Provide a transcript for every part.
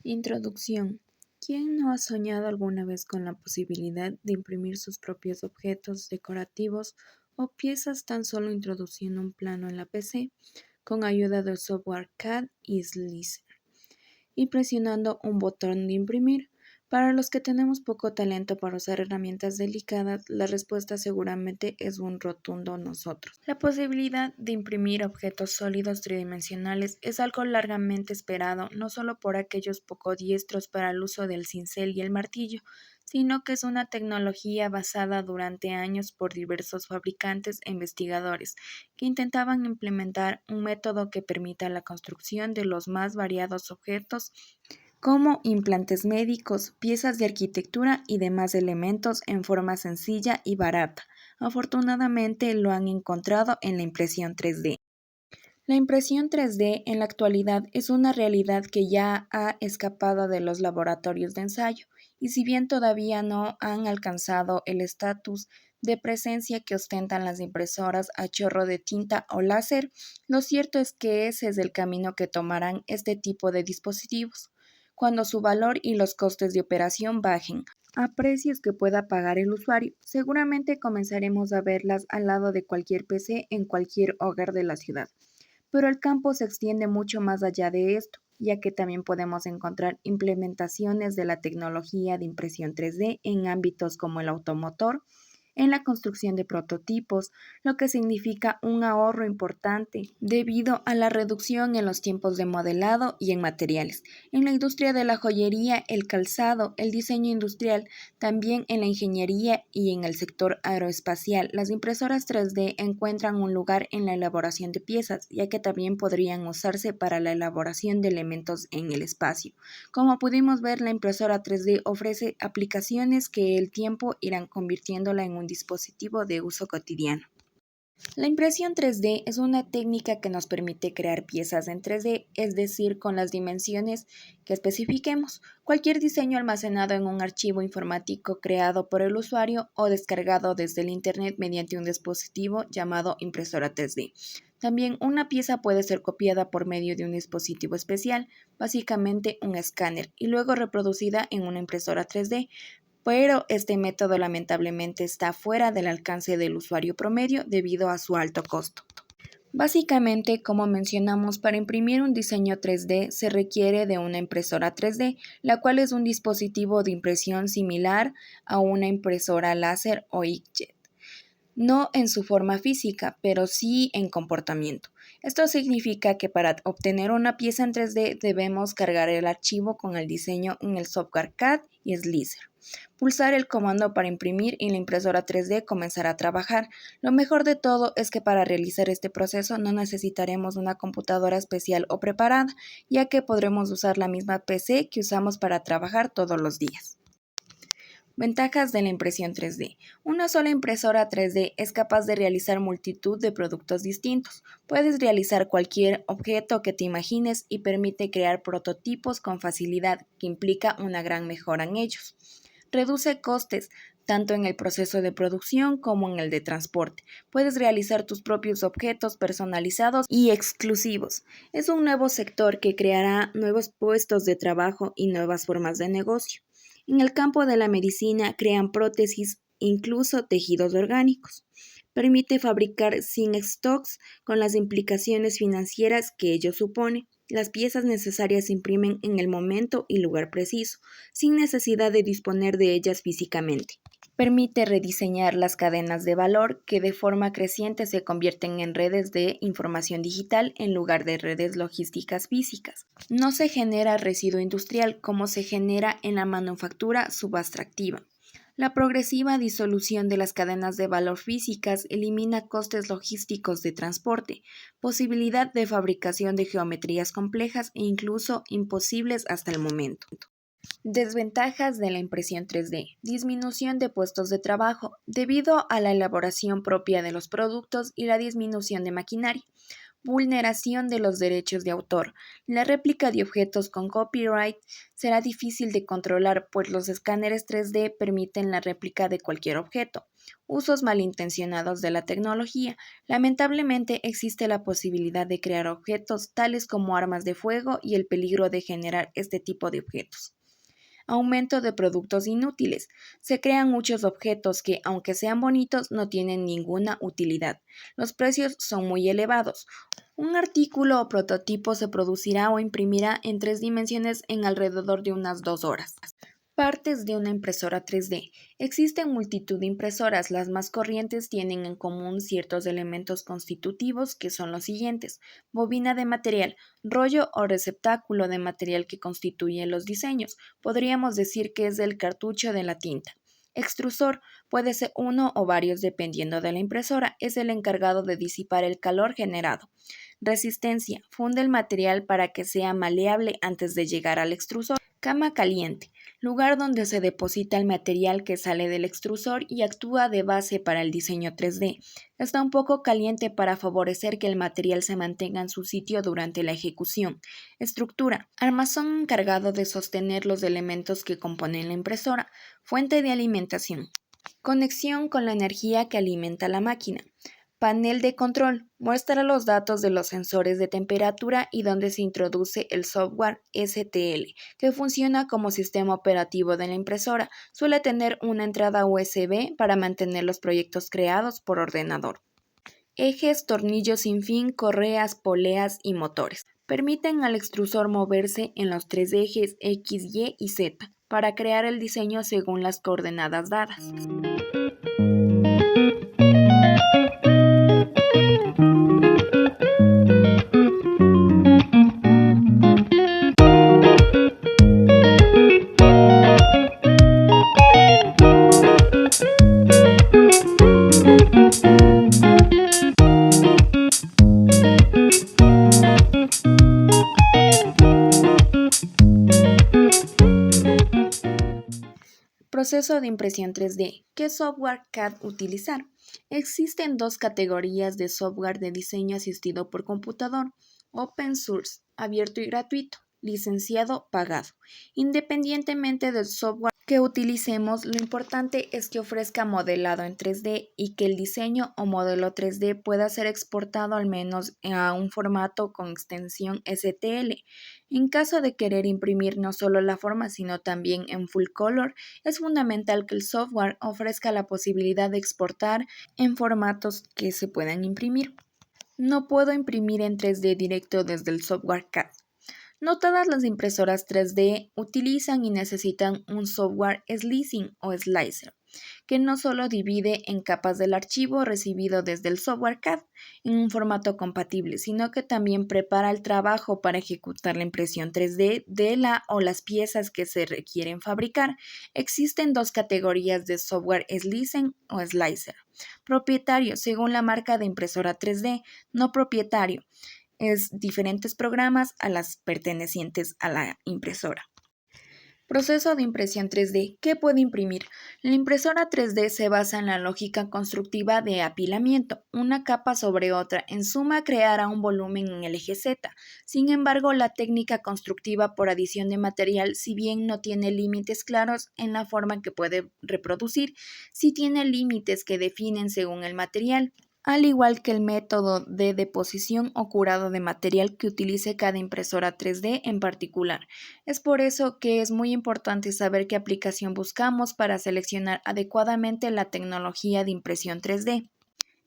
Introducción. ¿Quién no ha soñado alguna vez con la posibilidad de imprimir sus propios objetos decorativos o piezas tan solo introduciendo un plano en la PC con ayuda del software CAD y Slicer y presionando un botón de imprimir? Para los que tenemos poco talento para usar herramientas delicadas, la respuesta seguramente es un rotundo nosotros. La posibilidad de imprimir objetos sólidos tridimensionales es algo largamente esperado, no solo por aquellos poco diestros para el uso del cincel y el martillo, sino que es una tecnología basada durante años por diversos fabricantes e investigadores que intentaban implementar un método que permita la construcción de los más variados objetos como implantes médicos, piezas de arquitectura y demás elementos en forma sencilla y barata. Afortunadamente lo han encontrado en la impresión 3D. La impresión 3D en la actualidad es una realidad que ya ha escapado de los laboratorios de ensayo, y si bien todavía no han alcanzado el estatus de presencia que ostentan las impresoras a chorro de tinta o láser, lo cierto es que ese es el camino que tomarán este tipo de dispositivos, cuando su valor y los costes de operación bajen a precios que pueda pagar el usuario. Seguramente comenzaremos a verlas al lado de cualquier PC en cualquier hogar de la ciudad. Pero el campo se extiende mucho más allá de esto, ya que también podemos encontrar implementaciones de la tecnología de impresión 3D en ámbitos como el automotor, en la construcción de prototipos, lo que significa un ahorro importante debido a la reducción en los tiempos de modelado y en materiales. En la industria de la joyería, el calzado, el diseño industrial, también en la ingeniería y en el sector aeroespacial, las impresoras 3D encuentran un lugar en la elaboración de piezas, ya que también podrían usarse para la elaboración de elementos en el espacio. Como pudimos ver, la impresora 3D ofrece aplicaciones que el tiempo irán convirtiéndola en un dispositivo de uso cotidiano. La impresión 3D es una técnica que nos permite crear piezas en 3D, es decir, con las dimensiones que especifiquemos. Cualquier diseño almacenado en un archivo informático creado por el usuario o descargado desde el Internet mediante un dispositivo llamado impresora 3D. También una pieza puede ser copiada por medio de un dispositivo especial, básicamente un escáner, y luego reproducida en una impresora 3D, pero este método lamentablemente está fuera del alcance del usuario promedio debido a su alto costo. Básicamente, como mencionamos, para imprimir un diseño 3D se requiere de una impresora 3D, la cual es un dispositivo de impresión similar a una impresora láser o inkjet. No en su forma física, pero sí en comportamiento. Esto significa que para obtener una pieza en 3D debemos cargar el archivo con el diseño en el software CAD y Slicer. Pulsar el comando para imprimir y la impresora 3D comenzará a trabajar. Lo mejor de todo es que para realizar este proceso no necesitaremos una computadora especial o preparada, ya que podremos usar la misma PC que usamos para trabajar todos los días. Ventajas de la impresión 3D. Una sola impresora 3D es capaz de realizar multitud de productos distintos. Puedes realizar cualquier objeto que te imagines y permite crear prototipos con facilidad, que implica una gran mejora en ellos. Reduce costes, tanto en el proceso de producción como en el de transporte. Puedes realizar tus propios objetos personalizados y exclusivos. Es un nuevo sector que creará nuevos puestos de trabajo y nuevas formas de negocio. En el campo de la medicina crean prótesis, incluso tejidos orgánicos. Permite fabricar sin stocks con las implicaciones financieras que ello supone. Las piezas necesarias se imprimen en el momento y lugar preciso, sin necesidad de disponer de ellas físicamente. Permite rediseñar las cadenas de valor que de forma creciente se convierten en redes de información digital en lugar de redes logísticas físicas. No se genera residuo industrial como se genera en la manufactura subextractiva. La progresiva disolución de las cadenas de valor físicas elimina costes logísticos de transporte, posibilidad de fabricación de geometrías complejas e incluso imposibles hasta el momento. Desventajas de la impresión 3D. Disminución de puestos de trabajo debido a la elaboración propia de los productos y la disminución de maquinaria. Vulneración de los derechos de autor. La réplica de objetos con copyright será difícil de controlar, pues los escáneres 3D permiten la réplica de cualquier objeto. Usos malintencionados de la tecnología. Lamentablemente existe la posibilidad de crear objetos tales como armas de fuego y el peligro de generar este tipo de objetos. Aumento de productos inútiles. Se crean muchos objetos que, aunque sean bonitos, no tienen ninguna utilidad. Los precios son muy elevados. Un artículo o prototipo se producirá o imprimirá en 3 dimensiones en alrededor de unas 2 horas. Partes de una impresora 3D. Existen multitud de impresoras. Las más corrientes tienen en común ciertos elementos constitutivos que son los siguientes: bobina de material, rollo o receptáculo de material que constituye los diseños. Podríamos decir que es el cartucho de la tinta. Extrusor puede ser uno o varios dependiendo de la impresora. Es el encargado de disipar el calor generado. Resistencia. Funde el material para que sea maleable antes de llegar al extrusor. Cama caliente. Lugar donde se deposita el material que sale del extrusor y actúa de base para el diseño 3D. Está un poco caliente para favorecer que el material se mantenga en su sitio durante la ejecución. Estructura. Armazón encargado de sostener los elementos que componen la impresora. Fuente de alimentación. Conexión con la energía que alimenta la máquina. Panel de control. Muestra los datos de los sensores de temperatura y donde se introduce el software STL, que funciona como sistema operativo de la impresora. Suele tener una entrada USB para mantener los proyectos creados por ordenador. Ejes, tornillos sin fin, correas, poleas y motores. Permiten al extrusor moverse en los 3 ejes X, Y y Z para crear el diseño según las coordenadas dadas. Proceso de impresión 3D. ¿Qué software CAD utilizar? Existen 2 categorías de software de diseño asistido por computador: Open Source, abierto y gratuito; licenciado, pagado. Independientemente del software que utilicemos, lo importante es que ofrezca modelado en 3D y que el diseño o modelo 3D pueda ser exportado al menos a un formato con extensión STL. En caso de querer imprimir no solo la forma, sino también en full color, es fundamental que el software ofrezca la posibilidad de exportar en formatos que se puedan imprimir. No puedo imprimir en 3D directo desde el software CAD. No todas las impresoras 3D utilizan y necesitan un software slicing o slicer, que no solo divide en capas del archivo recibido desde el software CAD en un formato compatible, sino que también prepara el trabajo para ejecutar la impresión 3D de la o las piezas que se requieren fabricar. Existen 2 categorías de software slicing o slicer: propietario, según la marca de impresora 3D; no propietario, es diferentes programas a las pertenecientes a la impresora. Proceso de impresión 3D. ¿Qué puede imprimir? La impresora 3D se basa en la lógica constructiva de apilamiento, una capa sobre otra. En suma, creará un volumen en el eje Z. Sin embargo, la técnica constructiva por adición de material, si bien no tiene límites claros en la forma que puede reproducir, sí tiene límites que definen según el material, al igual que el método de deposición o curado de material que utilice cada impresora 3D en particular. Es por eso que es muy importante saber qué aplicación buscamos para seleccionar adecuadamente la tecnología de impresión 3D.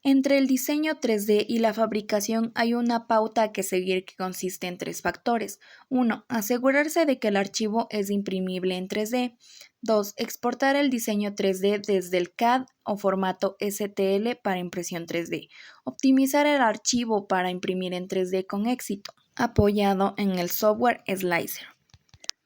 Entre el diseño 3D y la fabricación hay una pauta que seguir que consiste en 3 factores. 1. Asegurarse de que el archivo es imprimible en 3D. 2. Exportar el diseño 3D desde el CAD o formato STL para impresión 3D. Optimizar el archivo para imprimir en 3D con éxito, apoyado en el software Slicer.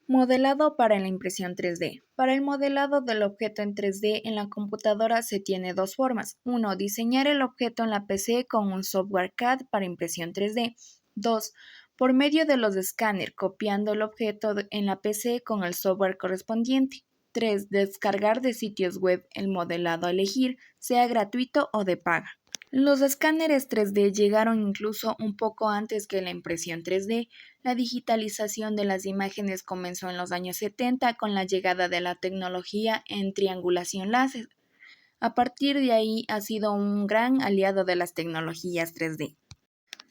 Modelado para la impresión 3D. Para el modelado del objeto en 3D en la computadora se tiene 2 formas. 1. Diseñar el objeto en la PC con un software CAD para impresión 3D. 2. Por medio de los escáneres, copiando el objeto en la PC con el software correspondiente. 3. Descargar de sitios web el modelado a elegir, sea gratuito o de paga. Los escáneres 3D llegaron incluso un poco antes que la impresión 3D. La digitalización de las imágenes comenzó en los años 70 con la llegada de la tecnología en triangulación láser. A partir de ahí ha sido un gran aliado de las tecnologías 3D.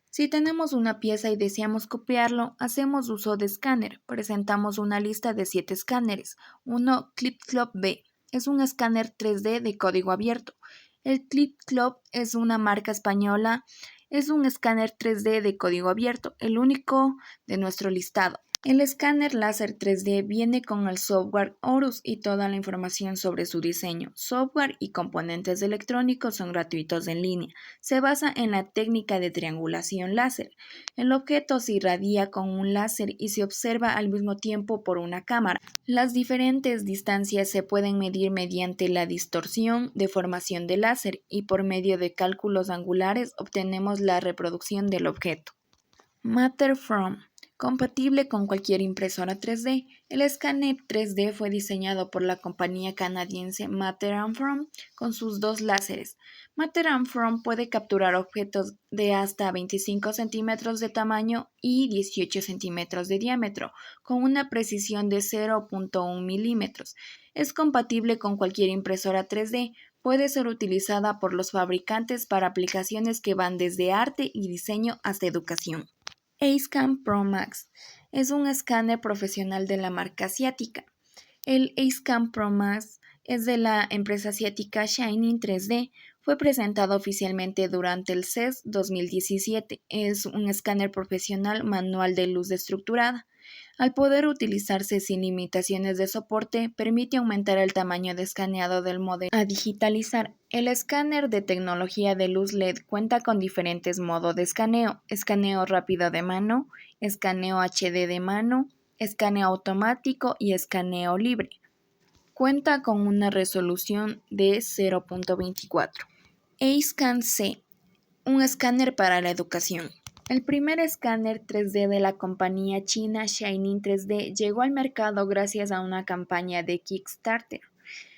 Si tenemos una pieza y deseamos copiarlo, hacemos uso de escáner. Presentamos una lista de 7 escáneres. 1. Clip Club B. Es un escáner 3D de código abierto. El Clip Club es una marca española. Es un escáner 3D de código abierto, el único de nuestro listado. El escáner láser 3D viene con el software Horus y toda la información sobre su diseño. Software y componentes electrónicos son gratuitos en línea. Se basa en la técnica de triangulación láser. El objeto se irradia con un láser y se observa al mismo tiempo por una cámara. Las diferentes distancias se pueden medir mediante la distorsión, deformación del láser y por medio de cálculos angulares obtenemos la reproducción del objeto. Matterfrome. Compatible con cualquier impresora 3D, el escáner 3D fue diseñado por la compañía canadiense Matter Frome con sus 2 láseres. Matter Frome puede capturar objetos de hasta 25 centímetros de tamaño y 18 centímetros de diámetro, con una precisión de 0.1 milímetros. Es compatible con cualquier impresora 3D. Puede ser utilizada por los fabricantes para aplicaciones que van desde arte y diseño hasta educación. AceCam Pro Max es un escáner profesional de la marca asiática. El AceCam Pro Max es de la empresa asiática Shining 3D. Fue presentado oficialmente durante el CES 2017. Es un escáner profesional manual de luz estructurada. Al poder utilizarse sin limitaciones de soporte, permite aumentar el tamaño de escaneado del modelo a digitalizar. El escáner de tecnología de luz LED cuenta con diferentes modos de escaneo: escaneo rápido de mano, escaneo HD de mano, escaneo automático y escaneo libre. Cuenta con una resolución de 0.24. AceScan C, un escáner para la educación. El primer escáner 3D de la compañía china Shining 3D llegó al mercado gracias a una campaña de Kickstarter.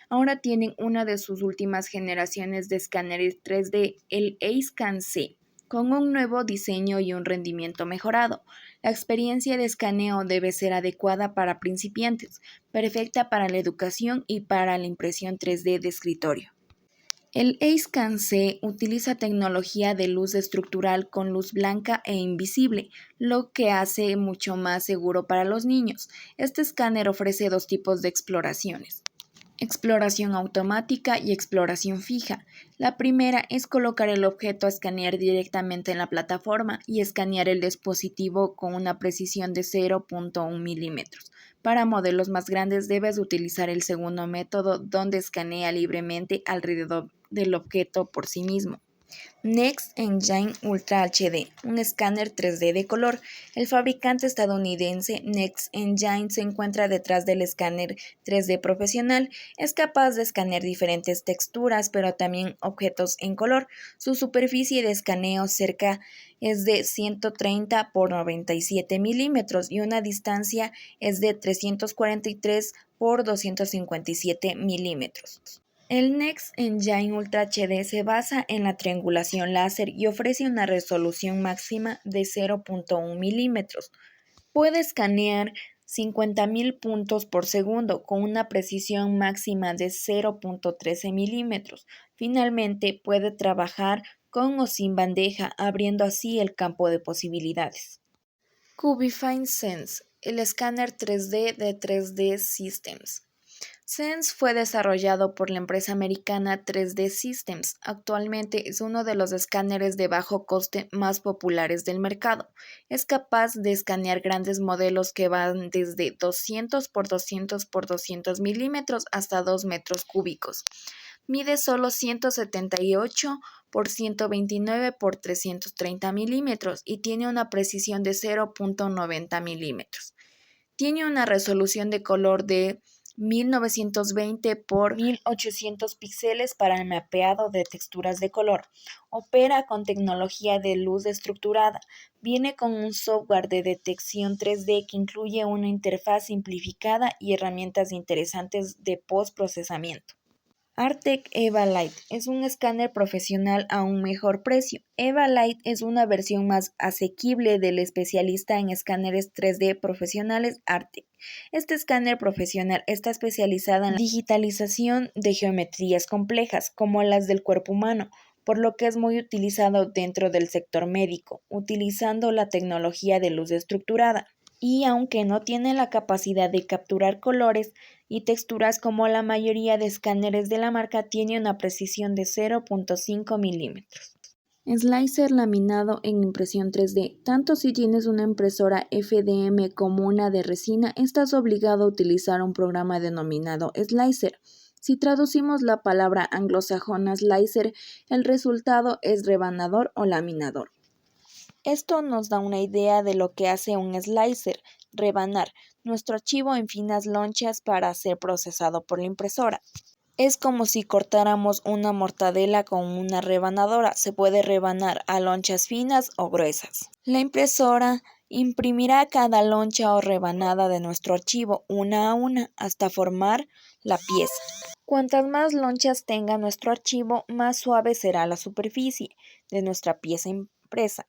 Ahora tienen una de sus últimas generaciones de escáneres 3D, el AceScan C, con un nuevo diseño y un rendimiento mejorado. La experiencia de escaneo debe ser adecuada para principiantes, perfecta para la educación y para la impresión 3D de escritorio. El AceScan C utiliza tecnología de luz estructural con luz blanca e invisible, lo que hace mucho más seguro para los niños. Este escáner ofrece 2 tipos de exploraciones: exploración automática y exploración fija. La primera es colocar el objeto a escanear directamente en la plataforma y escanear el dispositivo con una precisión de 0.1 milímetros. Para modelos más grandes debes utilizar el segundo método, donde escanea libremente alrededor del objeto por sí mismo. Next Engine Ultra HD, un escáner 3D de color. El fabricante estadounidense Next Engine se encuentra detrás del escáner 3D profesional. Es capaz de escanear diferentes texturas, pero también objetos en color. Su superficie de escaneo cerca es de 130 por 97 milímetros y una distancia es de 343 por 257 milímetros. El Next Engine Ultra HD se basa en la triangulación láser y ofrece una resolución máxima de 0.1 milímetros. Puede escanear 50.000 puntos por segundo con una precisión máxima de 0.13 milímetros. Finalmente, puede trabajar con o sin bandeja, abriendo así el campo de posibilidades. Cubify Sense, el escáner 3D de 3D Systems. Sense fue desarrollado por la empresa americana 3D Systems. Actualmente es uno de los escáneres de bajo coste más populares del mercado. Es capaz de escanear grandes modelos que van desde 200 por 200 por 200 milímetros hasta 2 metros cúbicos. Mide solo 178 por 129 por 330 milímetros y tiene una precisión de 0.90 milímetros. Tiene una resolución de color de 1920 por 1800 píxeles para el mapeado de texturas de color. Opera con tecnología de luz estructurada. Viene con un software de detección 3D que incluye una interfaz simplificada y herramientas interesantes de postprocesamiento. Artec EVA Lite es un escáner profesional a un mejor precio. EVA Lite es una versión más asequible del especialista en escáneres 3D profesionales Artec. Este escáner profesional está especializado en la digitalización de geometrías complejas, como las del cuerpo humano, por lo que es muy utilizado dentro del sector médico, utilizando la tecnología de luz estructurada. Y aunque no tiene la capacidad de capturar colores y texturas como la mayoría de escáneres de la marca, tiene una precisión de 0.5 milímetros. Slicer laminado en impresión 3D. Tanto si tienes una impresora FDM como una de resina, estás obligado a utilizar un programa denominado Slicer. Si traducimos la palabra anglosajona slicer, el resultado es rebanador o laminador. Esto nos da una idea de lo que hace un slicer, rebanar nuestro archivo en finas lonchas para ser procesado por la impresora. Es como si cortáramos una mortadela con una rebanadora, se puede rebanar a lonchas finas o gruesas. La impresora imprimirá cada loncha o rebanada de nuestro archivo una a una hasta formar la pieza. Cuantas más lonchas tenga nuestro archivo, más suave será la superficie de nuestra pieza impresa.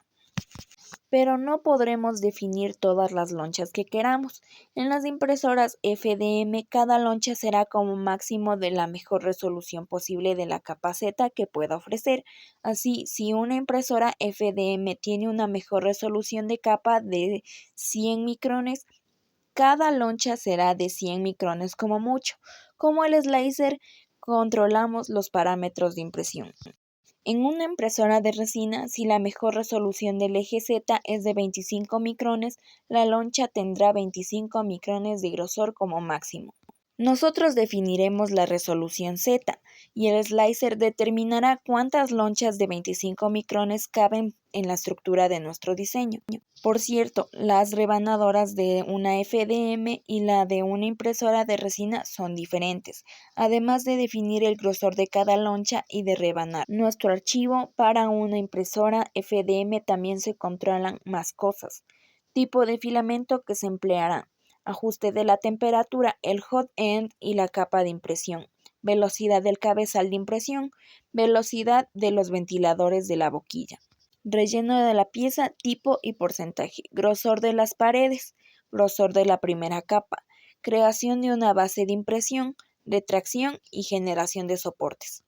Pero no podremos definir todas las lonchas que queramos. En las impresoras FDM, cada loncha será como máximo de la mejor resolución posible de la capa Z que pueda ofrecer. Así, si una impresora FDM tiene una mejor resolución de capa de 100 micrones, cada loncha será de 100 micrones como mucho. Como el slicer, controlamos los parámetros de impresión. En una impresora de resina, si la mejor resolución del eje Z es de 25 micrones, la loncha tendrá 25 micrones de grosor como máximo. Nosotros definiremos la resolución Z y el slicer determinará cuántas lonchas de 25 micrones caben en la estructura de nuestro diseño. Por cierto, las rebanadoras de una FDM y la de una impresora de resina son diferentes, además de definir el grosor de cada loncha y de rebanar nuestro archivo. Para una impresora FDM también se controlan más cosas: tipo de filamento que se empleará, ajuste de la temperatura, el hot end y la capa de impresión, velocidad del cabezal de impresión, velocidad de los ventiladores de la boquilla, relleno de la pieza, tipo y porcentaje, grosor de las paredes, grosor de la primera capa, creación de una base de impresión, retracción y generación de soportes.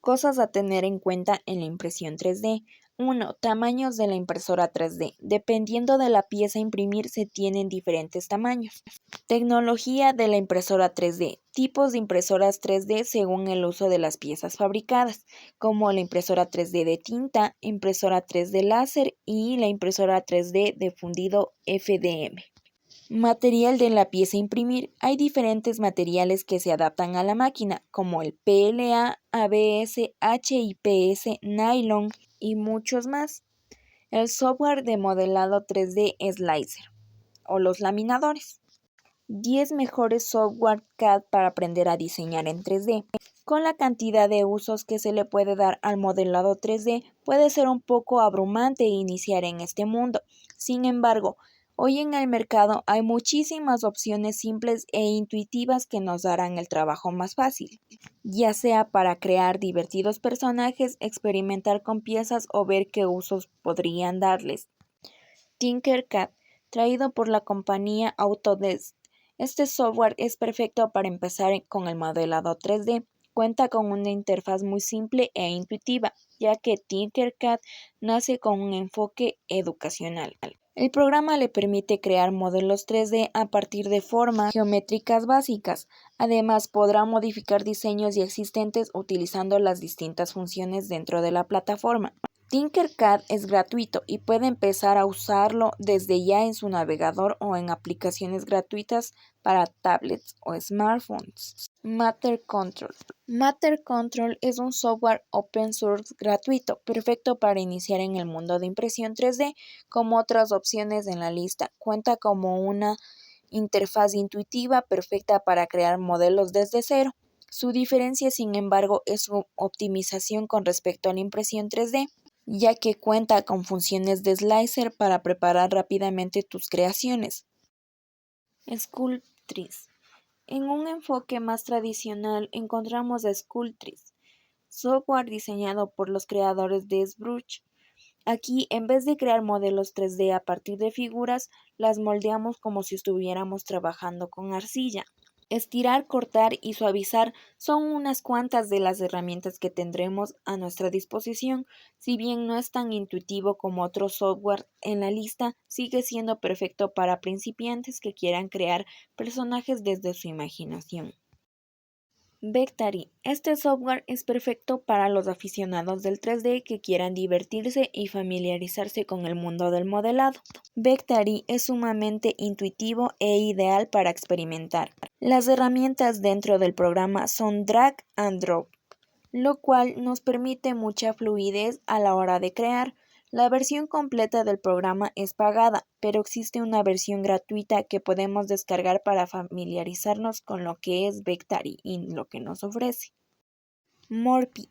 Cosas a tener en cuenta en la impresión 3D. 1. Tamaños de la impresora 3D. Dependiendo de la pieza a imprimir, se tienen diferentes tamaños. Tecnología de la impresora 3D. Tipos de impresoras 3D según el uso de las piezas fabricadas, como la impresora 3D de tinta, impresora 3D láser y la impresora 3D de fundido FDM. Material de la pieza a imprimir. Hay diferentes materiales que se adaptan a la máquina, como el PLA, ABS, HIPS, nylon y muchos más. El software de modelado 3D Slicer o los laminadores. 10 mejores software CAD para aprender a diseñar en 3D. Con la cantidad de usos que se le puede dar al modelado 3D, puede ser un poco abrumante iniciar en este mundo. Sin embargo, hoy en el mercado hay muchísimas opciones simples e intuitivas que nos darán el trabajo más fácil, ya sea para crear divertidos personajes, experimentar con piezas o ver qué usos podrían darles. Tinkercad, traído por la compañía Autodesk. Este software es perfecto para empezar con el modelado 3D. Cuenta con una interfaz muy simple e intuitiva, ya que Tinkercad nace con un enfoque educacional. El programa le permite crear modelos 3D a partir de formas geométricas básicas. Además, podrá modificar diseños ya existentes utilizando las distintas funciones dentro de la plataforma. Tinkercad es gratuito y puede empezar a usarlo desde ya en su navegador o en aplicaciones gratuitas para tablets o smartphones. Matter Control. Matter Control es un software open source gratuito, perfecto para iniciar en el mundo de impresión 3D. Como otras opciones en la lista, cuenta como una interfaz intuitiva perfecta para crear modelos desde cero. Su diferencia, sin embargo, es su optimización con respecto a la impresión 3D, ya que cuenta con funciones de slicer para preparar rápidamente tus creaciones. Sculptris. En un enfoque más tradicional encontramos a Sculptris, software diseñado por los creadores de ZBrush. Aquí, en vez de crear modelos 3D a partir de figuras, las moldeamos como si estuviéramos trabajando con arcilla. Estirar, cortar y suavizar son unas cuantas de las herramientas que tendremos a nuestra disposición. Si bien no es tan intuitivo como otros software en la lista, sigue siendo perfecto para principiantes que quieran crear personajes desde su imaginación. Vectary. Este software es perfecto para los aficionados del 3D que quieran divertirse y familiarizarse con el mundo del modelado. Vectary es sumamente intuitivo e ideal para experimentar. Las herramientas dentro del programa son drag and drop, lo cual nos permite mucha fluidez a la hora de crear. La versión completa del programa es pagada, pero existe una versión gratuita que podemos descargar para familiarizarnos con lo que es Vectary y lo que nos ofrece. Morphy.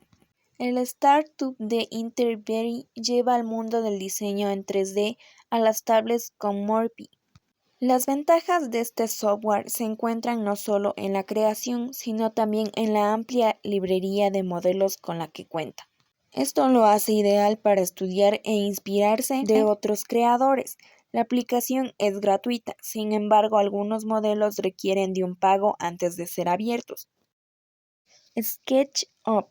El startup de Interberry lleva al mundo del diseño en 3D a las tablets con Morphy. Las ventajas de este software se encuentran no solo en la creación, sino también en la amplia librería de modelos con la que cuenta. Esto lo hace ideal para estudiar e inspirarse de otros creadores. La aplicación es gratuita, sin embargo, algunos modelos requieren de un pago antes de ser abiertos. SketchUp.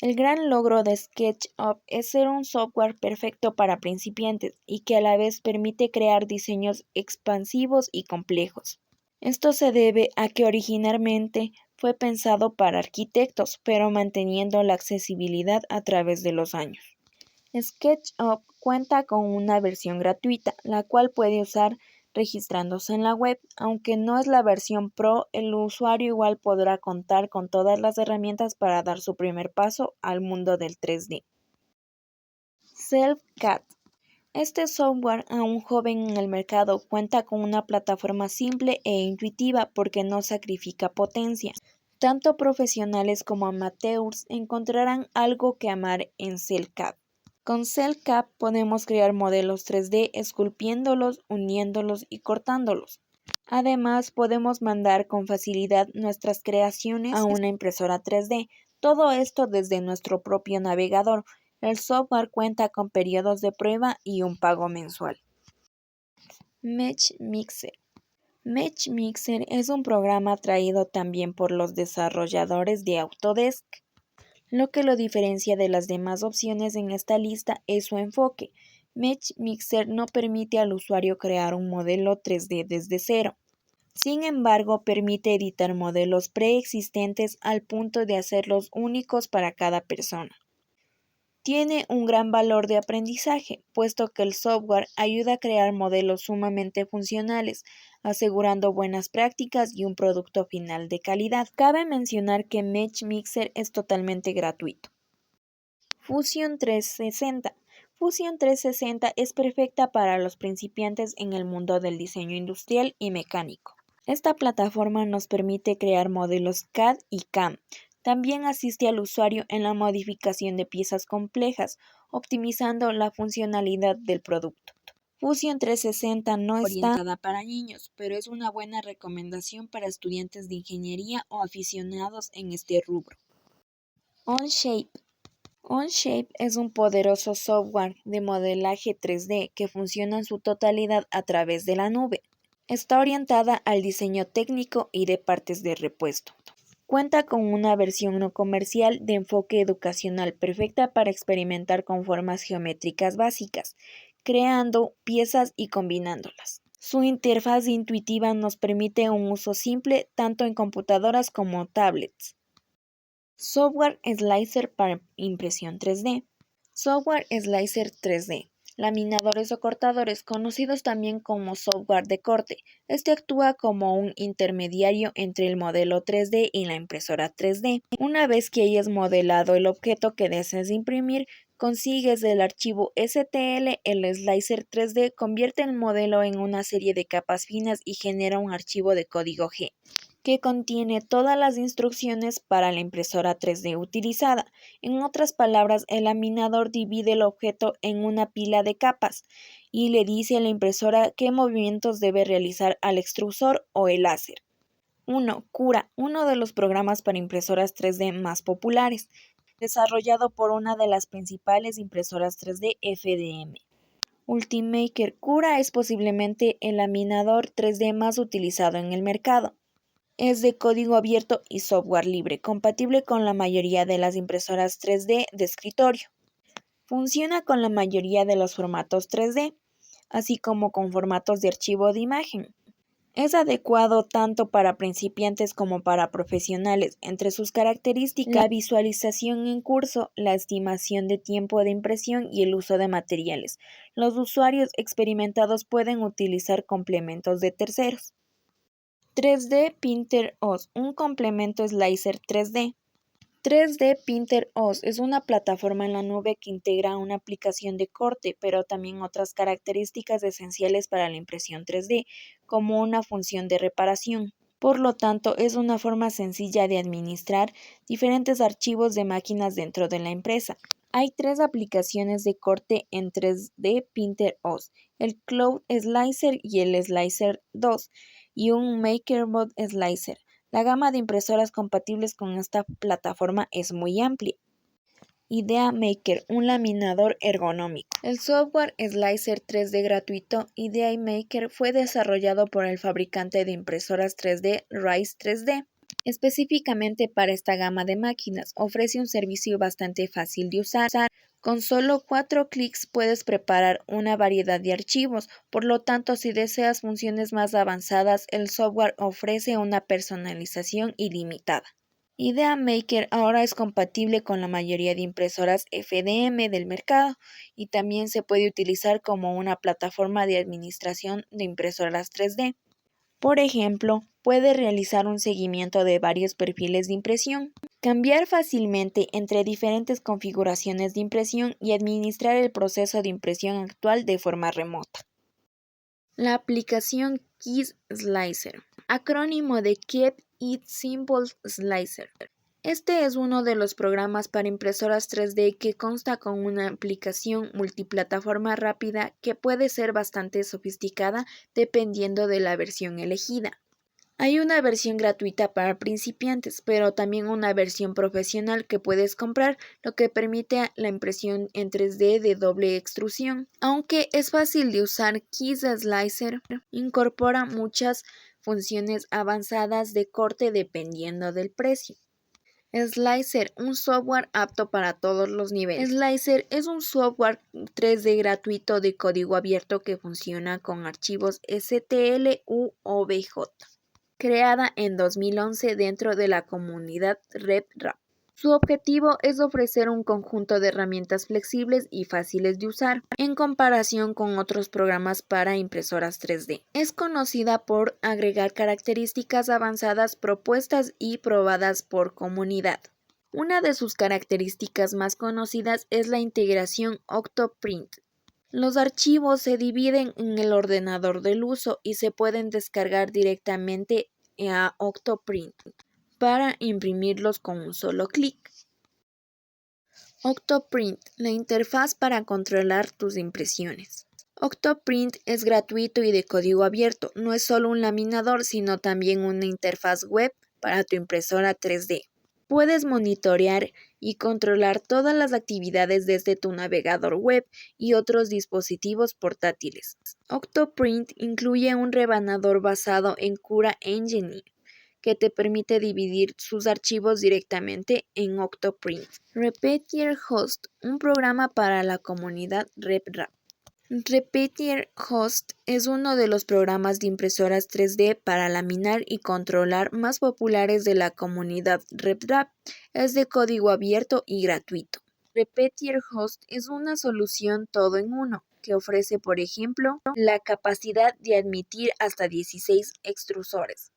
El gran logro de SketchUp es ser un software perfecto para principiantes y que a la vez permite crear diseños expansivos y complejos. Esto se debe a que originalmente fue pensado para arquitectos, pero manteniendo la accesibilidad a través de los años. SketchUp cuenta con una versión gratuita, la cual puede usar registrándose en la web. Aunque no es la versión Pro, el usuario igual podrá contar con todas las herramientas para dar su primer paso al mundo del 3D. SelfCAD. Este software, aún joven en el mercado, cuenta con una plataforma simple e intuitiva porque no sacrifica potencia. Tanto profesionales como amateurs encontrarán algo que amar en SelfCAD. Con SelfCAD podemos crear modelos 3D esculpiéndolos, uniéndolos y cortándolos. Además, podemos mandar con facilidad nuestras creaciones a una impresora 3D. Todo esto desde nuestro propio navegador. El software cuenta con periodos de prueba y un pago mensual. MeshMixer. MeshMixer es un programa traído también por los desarrolladores de Autodesk. Lo que lo diferencia de las demás opciones en esta lista es su enfoque. MeshMixer no permite al usuario crear un modelo 3D desde cero. Sin embargo, permite editar modelos preexistentes al punto de hacerlos únicos para cada persona. Tiene un gran valor de aprendizaje, puesto que el software ayuda a crear modelos sumamente funcionales, asegurando buenas prácticas y un producto final de calidad. Cabe mencionar que MeshMixer es totalmente gratuito. Fusion 360. Fusion 360 es perfecta para los principiantes en el mundo del diseño industrial y mecánico. Esta plataforma nos permite crear modelos CAD y CAM. También asiste al usuario en la modificación de piezas complejas, optimizando la funcionalidad del producto. Fusion 360 no está orientada para niños, pero es una buena recomendación para estudiantes de ingeniería o aficionados en este rubro. Onshape. Onshape es un poderoso software de modelaje 3D que funciona en su totalidad a través de la nube. Está orientada al diseño técnico y de partes de repuesto. Cuenta con una versión no comercial de enfoque educacional perfecta para experimentar con formas geométricas básicas, creando piezas y combinándolas. Su interfaz intuitiva nos permite un uso simple tanto en computadoras como tablets. Software Slicer para impresión 3D. Software Slicer 3D. Laminadores o cortadores, conocidos también como software de corte. Este actúa como un intermediario entre el modelo 3D y la impresora 3D. Una vez que hayas modelado el objeto que deseas imprimir, consigues el archivo STL. El slicer 3D convierte el modelo en una serie de capas finas y genera un archivo de código G que contiene todas las instrucciones para la impresora 3D utilizada. En otras palabras, el laminador divide el objeto en una pila de capas y le dice a la impresora qué movimientos debe realizar al extrusor o el láser. 1. Cura, uno de los programas para impresoras 3D más populares, desarrollado por una de las principales impresoras 3D FDM. Ultimaker. Cura es posiblemente el laminador 3D más utilizado en el mercado. Es de código abierto y software libre, compatible con la mayoría de las impresoras 3D de escritorio. Funciona con la mayoría de los formatos 3D, así como con formatos de archivo de imagen. Es adecuado tanto para principiantes como para profesionales. Entre sus características, la visualización en curso, la estimación de tiempo de impresión y el uso de materiales. Los usuarios experimentados pueden utilizar complementos de terceros. 3D Printer OS, un complemento slicer 3D. 3D Printer OS es una plataforma en la nube que integra una aplicación de corte, pero también otras características esenciales para la impresión 3D, como una función de reparación. Por lo tanto, es una forma sencilla de administrar diferentes archivos de máquinas dentro de la empresa. Hay 3 aplicaciones de corte en 3D Printer OS, el Cloud Slicer y el Slicer 2, y un MakerBot Slicer. La gama de impresoras compatibles con esta plataforma es muy amplia. Idea Maker, un laminador ergonómico. El software Slicer 3D gratuito Idea Maker fue desarrollado por el fabricante de impresoras 3D Rise 3D. Específicamente para esta gama de máquinas, ofrece un servicio bastante fácil de usar. Con solo 4 clics puedes preparar una variedad de archivos, por lo tanto, si deseas funciones más avanzadas, el software ofrece una personalización ilimitada. Idea Maker ahora es compatible con la mayoría de impresoras FDM del mercado y también se puede utilizar como una plataforma de administración de impresoras 3D. Por ejemplo, puede realizar un seguimiento de varios perfiles de impresión, cambiar fácilmente entre diferentes configuraciones de impresión y administrar el proceso de impresión actual de forma remota. La aplicación Keys Slicer, acrónimo de Keep It Simple Slicer. Este es uno de los programas para impresoras 3D que consta con una aplicación multiplataforma rápida que puede ser bastante sofisticada dependiendo de la versión elegida. Hay una versión gratuita para principiantes, pero también una versión profesional que puedes comprar, lo que permite la impresión en 3D de doble extrusión. Aunque es fácil de usar, Keys Slicer incorpora muchas funciones avanzadas de corte dependiendo del precio. Slicer, un software apto para todos los niveles. Slicer es un software 3D gratuito de código abierto que funciona con archivos STL u OBJ. Creada en 2011 dentro de la comunidad RepRap. Su objetivo es ofrecer un conjunto de herramientas flexibles y fáciles de usar en comparación con otros programas para impresoras 3D. Es conocida por agregar características avanzadas propuestas y probadas por comunidad. Una de sus características más conocidas es la integración Octoprint. Los archivos se dividen en el ordenador del uso y se pueden descargar directamente a Octoprint para imprimirlos con un solo clic. Octoprint, la interfaz para controlar tus impresiones. Octoprint es gratuito y de código abierto. No es solo un laminador, sino también una interfaz web para tu impresora 3D. Puedes monitorear y controlar todas las actividades desde tu navegador web y otros dispositivos portátiles. Octoprint incluye un rebanador basado en Cura Engine que te permite dividir sus archivos directamente en Octoprint. Repetier Host, un programa para la comunidad RepRap. Repetier Host es uno de los programas de impresoras 3D para laminar y controlar más populares de la comunidad RepRap. Es de código abierto y gratuito. Repetier Host es una solución todo en uno que ofrece, por ejemplo, la capacidad de admitir hasta 16 extrusores.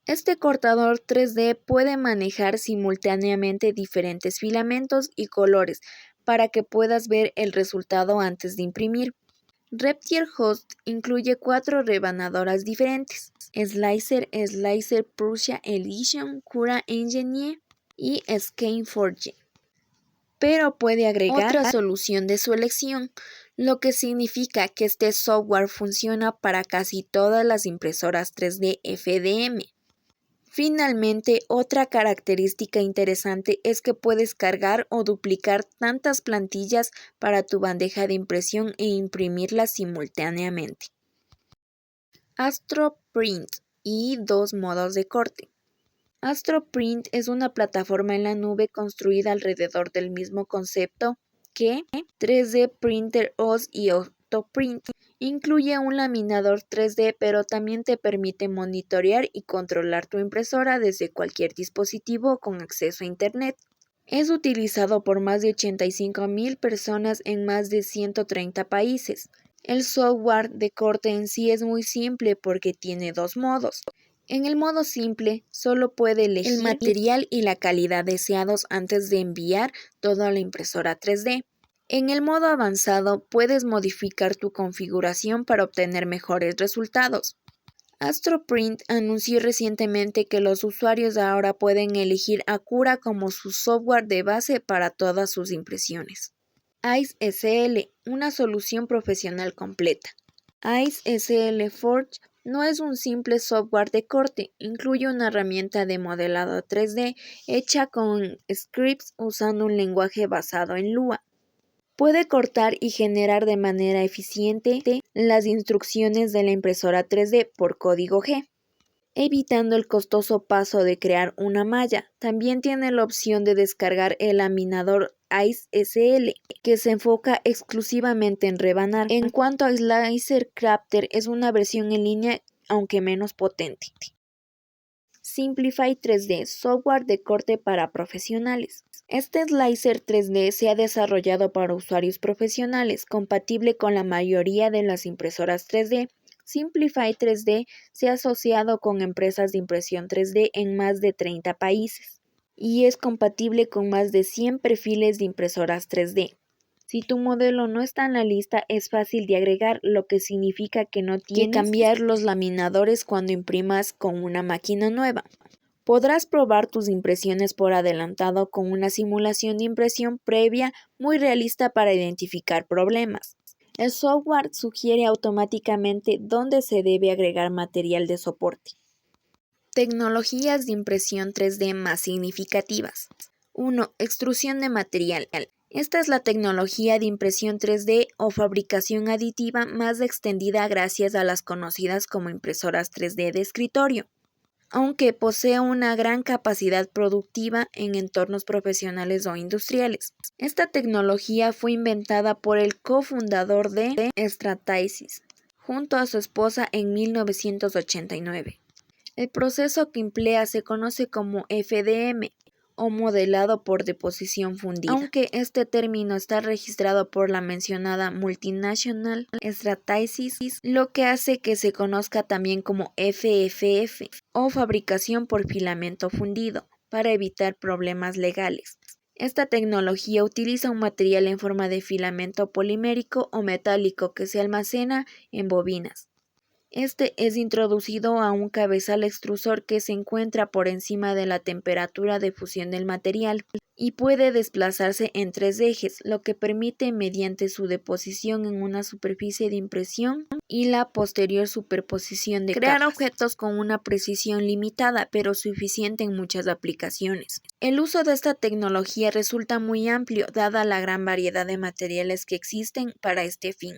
Este cortador 3D puede manejar simultáneamente diferentes filamentos y colores para que puedas ver el resultado antes de imprimir. Repetier Host incluye 4 rebanadoras diferentes: Slicer, Slicer Prusa Edition, Cura Engine y ScaneForge. Pero puede agregar otra solución de su elección, lo que significa que este software funciona para casi todas las impresoras 3D FDM. Finalmente, otra característica interesante es que puedes cargar o duplicar tantas plantillas para tu bandeja de impresión e imprimirlas simultáneamente. AstroPrint y dos modos de corte. AstroPrint es una plataforma en la nube construida alrededor del mismo concepto que 3D Printer OS y AutoPrint. Incluye un laminador 3D, pero también te permite monitorear y controlar tu impresora desde cualquier dispositivo con acceso a Internet. Es utilizado por más de 85,000 personas en más de 130 países. El software de corte en sí es muy simple porque tiene dos modos. En el modo simple, solo puede elegir el material y la calidad deseados antes de enviar todo a la impresora 3D. En el modo avanzado, puedes modificar tu configuración para obtener mejores resultados. AstroPrint anunció recientemente que los usuarios ahora pueden elegir Acura como su software de base para todas sus impresiones. ICE SL, una solución profesional completa. ICE SL Forge no es un simple software de corte, incluye una herramienta de modelado 3D hecha con scripts usando un lenguaje basado en Lua. Puede cortar y generar de manera eficiente las instrucciones de la impresora 3D por código G, evitando el costoso paso de crear una malla. También tiene la opción de descargar el laminador ICE SL, que se enfoca exclusivamente en rebanar. En cuanto a Slicer Crafter, es una versión en línea, aunque menos potente. Simplify 3D, software de corte para profesionales. Este slicer 3D se ha desarrollado para usuarios profesionales, compatible con la mayoría de las impresoras 3D. Simplify 3D se ha asociado con empresas de impresión 3D en más de 30 países y es compatible con más de 100 perfiles de impresoras 3D. Si tu modelo no está en la lista, es fácil de agregar, lo que significa que no tienes que cambiar los laminadores cuando imprimas con una máquina nueva. Podrás probar tus impresiones por adelantado con una simulación de impresión previa muy realista para identificar problemas. El software sugiere automáticamente dónde se debe agregar material de soporte. Tecnologías de impresión 3D más significativas. 1. Extrusión de material. Esta es la tecnología de impresión 3D o fabricación aditiva más extendida gracias a las conocidas como impresoras 3D de escritorio. Aunque posee una gran capacidad productiva en entornos profesionales o industriales. Esta tecnología fue inventada por el cofundador de Stratasys, junto a su esposa en 1989. El proceso que emplea se conoce como FDM, o modelado por deposición fundida, aunque este término está registrado por la mencionada multinacional Stratasys, lo que hace que se conozca también como FFF, o fabricación por filamento fundido, para evitar problemas legales. Esta tecnología utiliza un material en forma de filamento polimérico o metálico que se almacena en bobinas. Este es introducido a un cabezal extrusor que se encuentra por encima de la temperatura de fusión del material y puede desplazarse en 3 ejes, lo que permite, mediante su deposición en una superficie de impresión y la posterior superposición de crear objetos con una precisión limitada, pero suficiente en muchas aplicaciones. El uso de esta tecnología resulta muy amplio, dada la gran variedad de materiales que existen para este fin.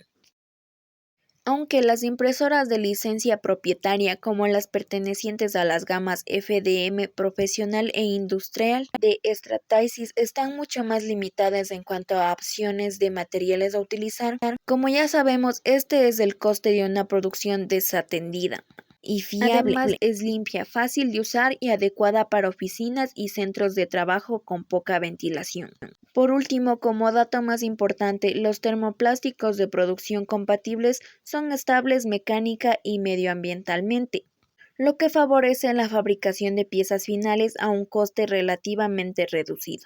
Aunque las impresoras de licencia propietaria, como las pertenecientes a las gamas FDM profesional e industrial de Stratasys, están mucho más limitadas en cuanto a opciones de materiales a utilizar, como ya sabemos, este es el coste de una producción desatendida y fiable. Además, es limpia, fácil de usar y adecuada para oficinas y centros de trabajo con poca ventilación. Por último, como dato más importante, los termoplásticos de producción compatibles son estables mecánica y medioambientalmente, lo que favorece la fabricación de piezas finales a un coste relativamente reducido.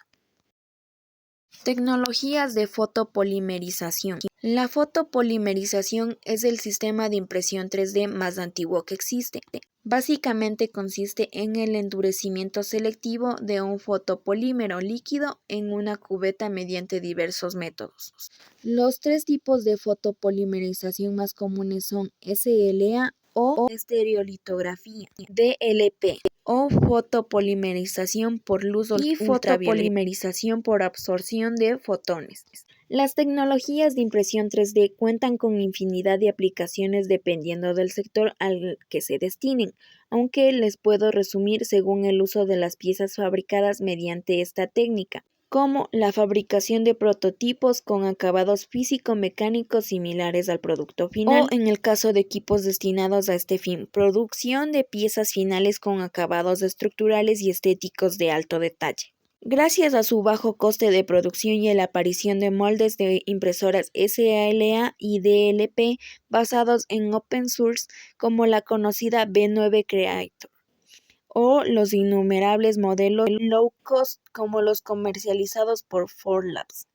Tecnologías de fotopolimerización. La fotopolimerización es el sistema de impresión 3D más antiguo que existe. Básicamente consiste en el endurecimiento selectivo de un fotopolímero líquido en una cubeta mediante diversos métodos. Los 3 tipos de fotopolimerización más comunes son SLA, o estereolitografía, DLP, o fotopolimerización por luz y fotopolimerización por absorción de fotones. Las tecnologías de impresión 3D cuentan con infinidad de aplicaciones dependiendo del sector al que se destinen, aunque les puedo resumir según el uso de las piezas fabricadas mediante esta técnica, como la fabricación de prototipos con acabados físico-mecánicos similares al producto final, o en el caso de equipos destinados a este fin, producción de piezas finales con acabados estructurales y estéticos de alto detalle. Gracias a su bajo coste de producción y a la aparición de moldes de impresoras SALA y DLP basados en open source como la conocida B9 Creator, o los innumerables modelos low cost como los comercializados por Ford Labs.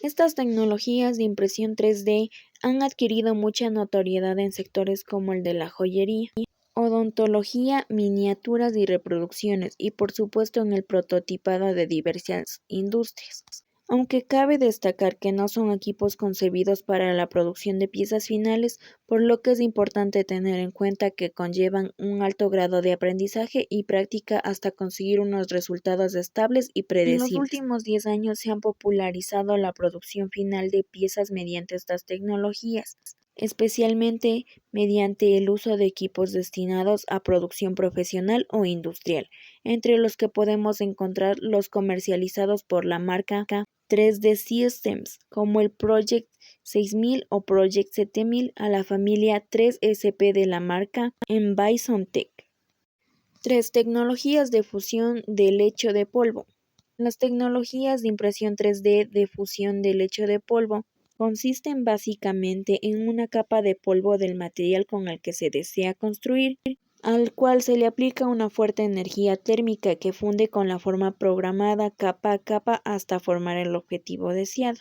Estas tecnologías de impresión 3D han adquirido mucha notoriedad en sectores como el de la joyería, odontología, miniaturas y reproducciones, y por supuesto en el prototipado de diversas industrias. Aunque cabe destacar que no son equipos concebidos para la producción de piezas finales, por lo que es importante tener en cuenta que conllevan un alto grado de aprendizaje y práctica hasta conseguir unos resultados estables y predecibles. En los últimos 10 años se han popularizado la producción final de piezas mediante estas tecnologías, especialmente mediante el uso de equipos destinados a producción profesional o industrial, entre los que podemos encontrar los comercializados por la marca 3D Systems, como el Project 6000 o Project 7000, a la familia 3SP de la marca Bison Tech. 3. Tecnologías de fusión de lecho de polvo. Las tecnologías de impresión 3D de fusión de lecho de polvo consisten básicamente en una capa de polvo del material con el que se desea construir, al cual se le aplica una fuerte energía térmica que funde con la forma programada capa a capa hasta formar el objetivo deseado.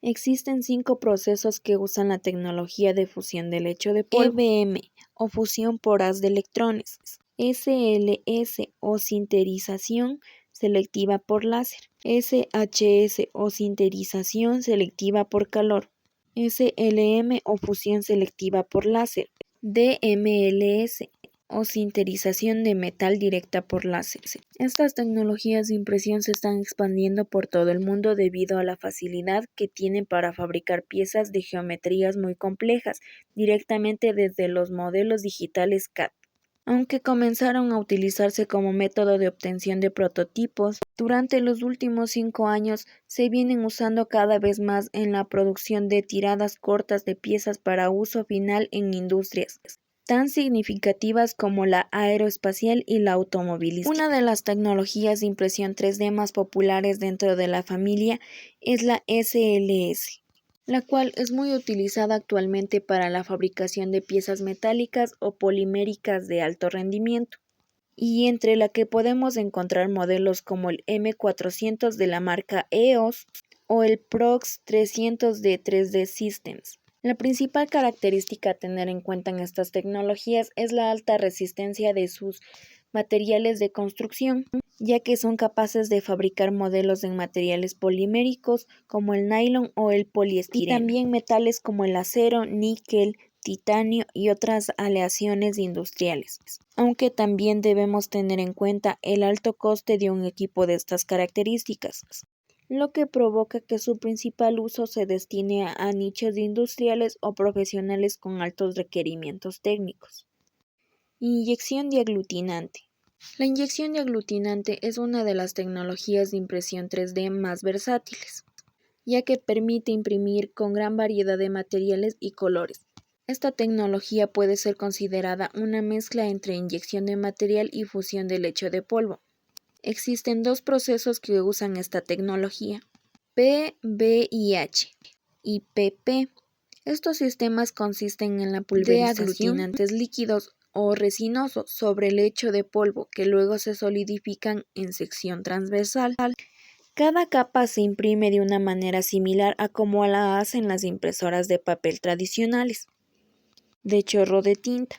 Existen 5 procesos que usan la tecnología de fusión de lecho de polvo: EBM, o fusión por haz de electrones; SLS, o sinterización selectiva por láser; SHS, o sinterización selectiva por calor; SLM, o fusión selectiva por láser; DMLS, o sinterización de metal directa por láser. Estas tecnologías de impresión se están expandiendo por todo el mundo debido a la facilidad que tienen para fabricar piezas de geometrías muy complejas directamente desde los modelos digitales CAD. Aunque comenzaron a utilizarse como método de obtención de prototipos, durante los últimos 5 años se vienen usando cada vez más en la producción de tiradas cortas de piezas para uso final en industrias tan significativas como la aeroespacial y la automovilística. Una de las tecnologías de impresión 3D más populares dentro de la familia es la SLS, la cual es muy utilizada actualmente para la fabricación de piezas metálicas o poliméricas de alto rendimiento, y entre la que podemos encontrar modelos como el M400 de la marca EOS o el Prox 300 de 3D Systems. La principal característica a tener en cuenta en estas tecnologías es la alta resistencia de sus materiales de construcción, ya que son capaces de fabricar modelos en materiales poliméricos como el nylon o el poliestireno, y también metales como el acero, níquel, titanio y otras aleaciones industriales, aunque también debemos tener en cuenta el alto coste de un equipo de estas características, lo que provoca que su principal uso se destine a nichos industriales o profesionales con altos requerimientos técnicos. Inyección de aglutinante. La inyección de aglutinante es una de las tecnologías de impresión 3D más versátiles, ya que permite imprimir con gran variedad de materiales y colores. Esta tecnología puede ser considerada una mezcla entre inyección de material y fusión de lecho de polvo. Existen 2 procesos que usan esta tecnología: PBIH y PP. Estos sistemas consisten en la pulverización de aglutinantes líquidos o resinosos sobre lecho de polvo que luego se solidifican en sección transversal. Cada capa se imprime de una manera similar a como la hacen las impresoras de papel tradicionales, de chorro de tinta,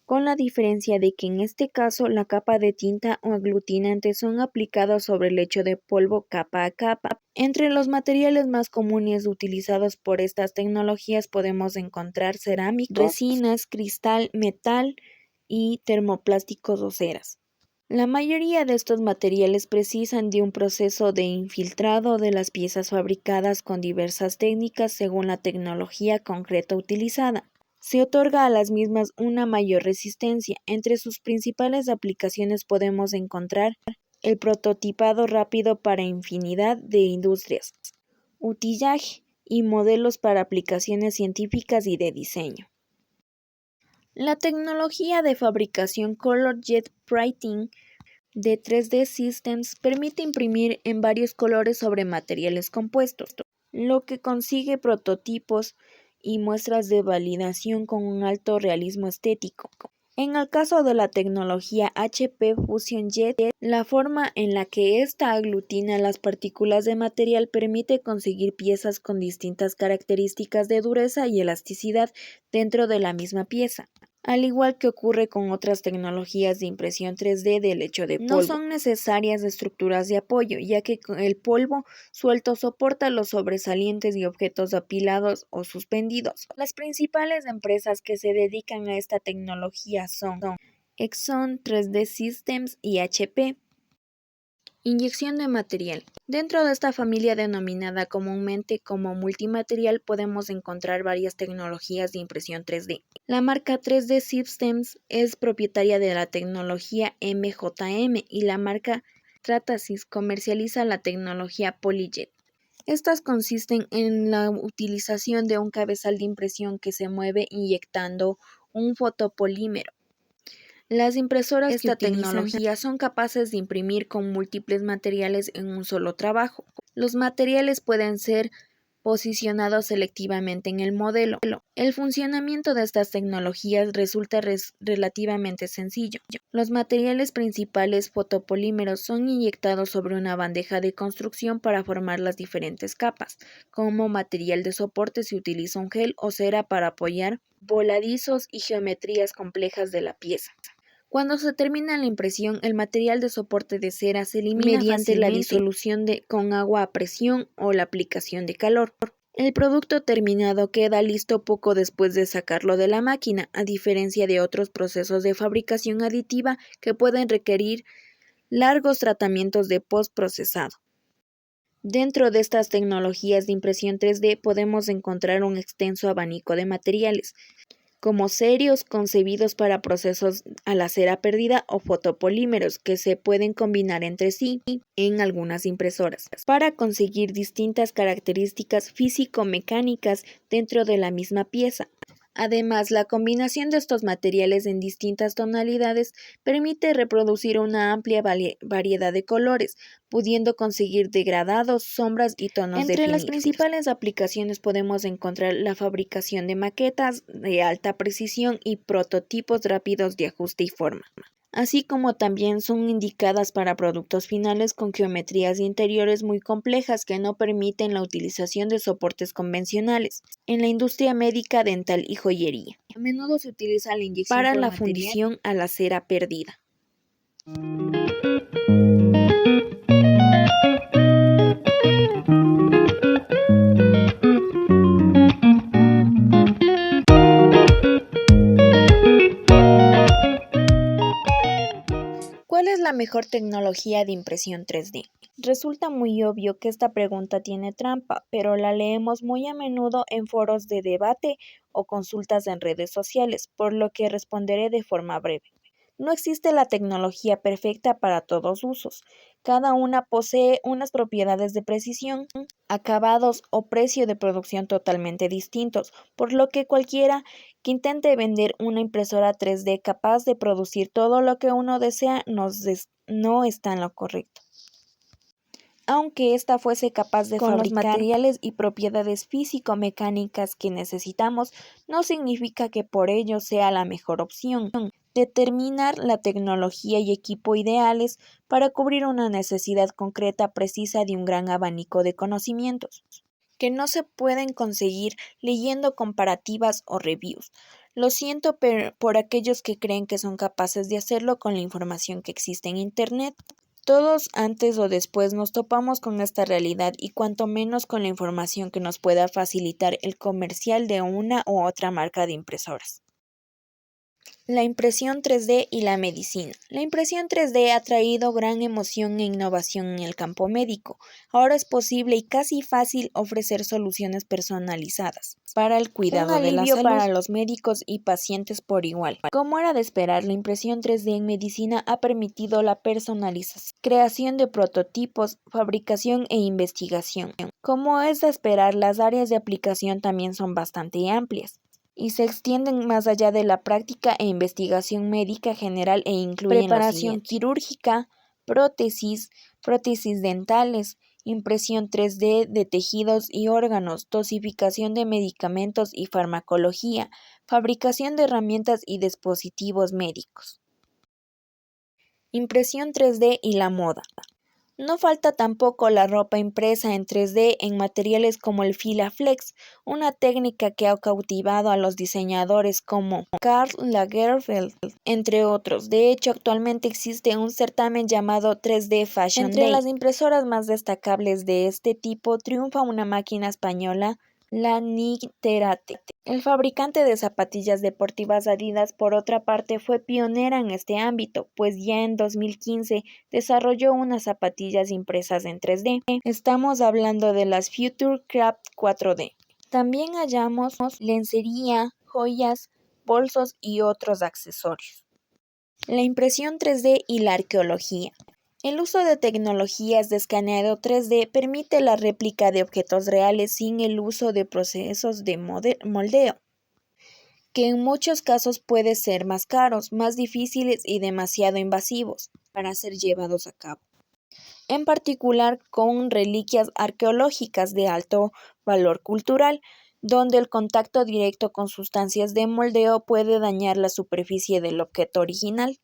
con la diferencia de que en este caso la capa de tinta o aglutinante son aplicados sobre el lecho de polvo capa a capa. Entre los materiales más comunes utilizados por estas tecnologías podemos encontrar cerámicos, resinas, cristal, metal y termoplásticos o ceras. La mayoría de estos materiales precisan de un proceso de infiltrado de las piezas fabricadas con diversas técnicas según la tecnología concreta utilizada. Se otorga a las mismas una mayor resistencia. Entre sus principales aplicaciones podemos encontrar el prototipado rápido para infinidad de industrias, utillaje y modelos para aplicaciones científicas y de diseño. La tecnología de fabricación Color Jet Printing de 3D Systems permite imprimir en varios colores sobre materiales compuestos, lo que consigue prototipos y muestras de validación con un alto realismo estético. En el caso de la tecnología HP Fusion Jet, la forma en la que ésta aglutina las partículas de material permite conseguir piezas con distintas características de dureza y elasticidad dentro de la misma pieza. Al igual que ocurre con otras tecnologías de impresión 3D del lecho de polvo. No son necesarias estructuras de apoyo, ya que el polvo suelto soporta los sobresalientes y objetos apilados o suspendidos. Las principales empresas que se dedican a esta tecnología son Exxon, 3D Systems y HP. Inyección de material. Dentro de esta familia denominada comúnmente como multimaterial podemos encontrar varias tecnologías de impresión 3D. La marca 3D Systems es propietaria de la tecnología MJM y la marca Stratasys comercializa la tecnología PolyJet. Estas consisten en la utilización de un cabezal de impresión que se mueve inyectando un fotopolímero. Las impresoras de esta tecnología son capaces de imprimir con múltiples materiales en un solo trabajo. Los materiales pueden ser posicionados selectivamente en el modelo. El funcionamiento de estas tecnologías resulta relativamente sencillo. Los materiales principales fotopolímeros son inyectados sobre una bandeja de construcción para formar las diferentes capas. Como material de soporte se utiliza un gel o cera para apoyar voladizos y geometrías complejas de la pieza. Cuando se termina la impresión, el material de soporte de cera se elimina mediante la disolución con agua a presión o la aplicación de calor. El producto terminado queda listo poco después de sacarlo de la máquina, a diferencia de otros procesos de fabricación aditiva que pueden requerir largos tratamientos de postprocesado. Dentro de estas tecnologías de impresión 3D podemos encontrar un extenso abanico de materiales, como serios concebidos para procesos a la cera perdida o fotopolímeros que se pueden combinar entre sí en algunas impresoras para conseguir distintas características físico-mecánicas dentro de la misma pieza. Además, la combinación de estos materiales en distintas tonalidades permite reproducir una amplia variedad de colores, pudiendo conseguir degradados, sombras y tonos definidos. Entre las principales aplicaciones podemos encontrar la fabricación de maquetas de alta precisión y prototipos rápidos de ajuste y forma, así como también son indicadas para productos finales con geometrías interiores muy complejas que no permiten la utilización de soportes convencionales. En la industria médica, dental y joyería, a menudo se utiliza la inyección para la fundición a la cera perdida. ¿Cuál es la mejor tecnología de impresión 3D? Resulta muy obvio que esta pregunta tiene trampa, pero la leemos muy a menudo en foros de debate o consultas en redes sociales, por lo que responderé de forma breve. No existe la tecnología perfecta para todos usos. Cada una posee unas propiedades de precisión, acabados o precio de producción totalmente distintos, por lo que cualquiera que intente vender una impresora 3D capaz de producir todo lo que uno desea no está en lo correcto. Aunque ésta fuese capaz de fabricar los materiales y propiedades físico-mecánicas que necesitamos, no significa que por ello sea la mejor opción. Determinar la tecnología y equipo ideales para cubrir una necesidad concreta precisa de un gran abanico de conocimientos, que no se pueden conseguir leyendo comparativas o reviews. Lo siento por aquellos que creen que son capaces de hacerlo con la información que existe en Internet. Todos antes o después nos topamos con esta realidad y cuanto menos con la información que nos pueda facilitar el comercial de una u otra marca de impresoras. La impresión 3D y la medicina. La impresión 3D ha traído gran emoción e innovación en el campo médico. Ahora es posible y casi fácil ofrecer soluciones personalizadas para el cuidado de la salud para los médicos y pacientes por igual. Como era de esperar, la impresión 3D en medicina ha permitido la personalización, creación de prototipos, fabricación e investigación. Como es de esperar, las áreas de aplicación también son bastante amplias y se extienden más allá de la práctica e investigación médica general e incluyen preparación quirúrgica, prótesis dentales, impresión 3D de tejidos y órganos, dosificación de medicamentos y farmacología, fabricación de herramientas y dispositivos médicos. Impresión 3D y la moda. No falta tampoco la ropa impresa en 3D en materiales como el Filaflex, una técnica que ha cautivado a los diseñadores como Karl Lagerfeld, entre otros. De hecho, actualmente existe un certamen llamado 3D Fashion Day. Entre las impresoras más destacables de este tipo triunfa una máquina española, la Niterate. El fabricante de zapatillas deportivas Adidas, por otra parte, fue pionera en este ámbito, pues ya en 2015 desarrolló unas zapatillas impresas en 3D. Estamos hablando de las Future Craft 4D. También hallamos lencería, joyas, bolsos y otros accesorios. La impresión 3D y la arqueología. El uso de tecnologías de escaneado 3D permite la réplica de objetos reales sin el uso de procesos de moldeo, que en muchos casos pueden ser más caros, más difíciles y demasiado invasivos para ser llevados a cabo. En particular con reliquias arqueológicas de alto valor cultural, donde el contacto directo con sustancias de moldeo puede dañar la superficie del objeto original.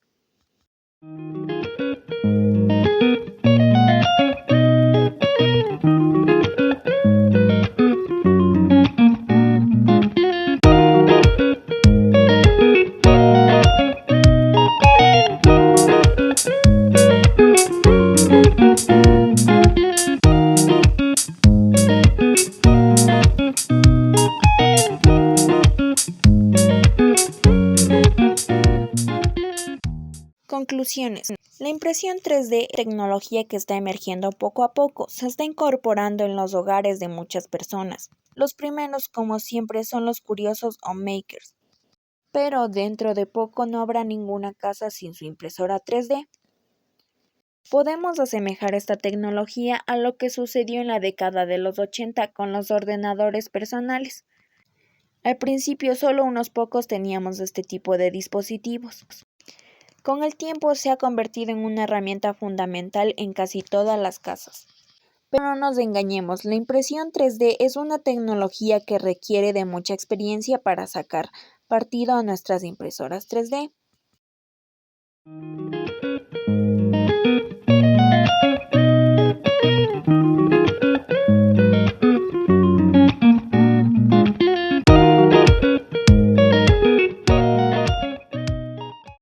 Conclusiones. La impresión 3D es tecnología que está emergiendo poco a poco, se está incorporando en los hogares de muchas personas. Los primeros, como siempre, son los curiosos o makers, pero dentro de poco no habrá ninguna casa sin su impresora 3D. Podemos asemejar esta tecnología a lo que sucedió en la década de los 80 con los ordenadores personales. Al principio solo unos pocos teníamos este tipo de dispositivos. Con el tiempo se ha convertido en una herramienta fundamental en casi todas las casas. Pero no nos engañemos, la impresión 3D es una tecnología que requiere de mucha experiencia para sacar partido a nuestras impresoras 3D.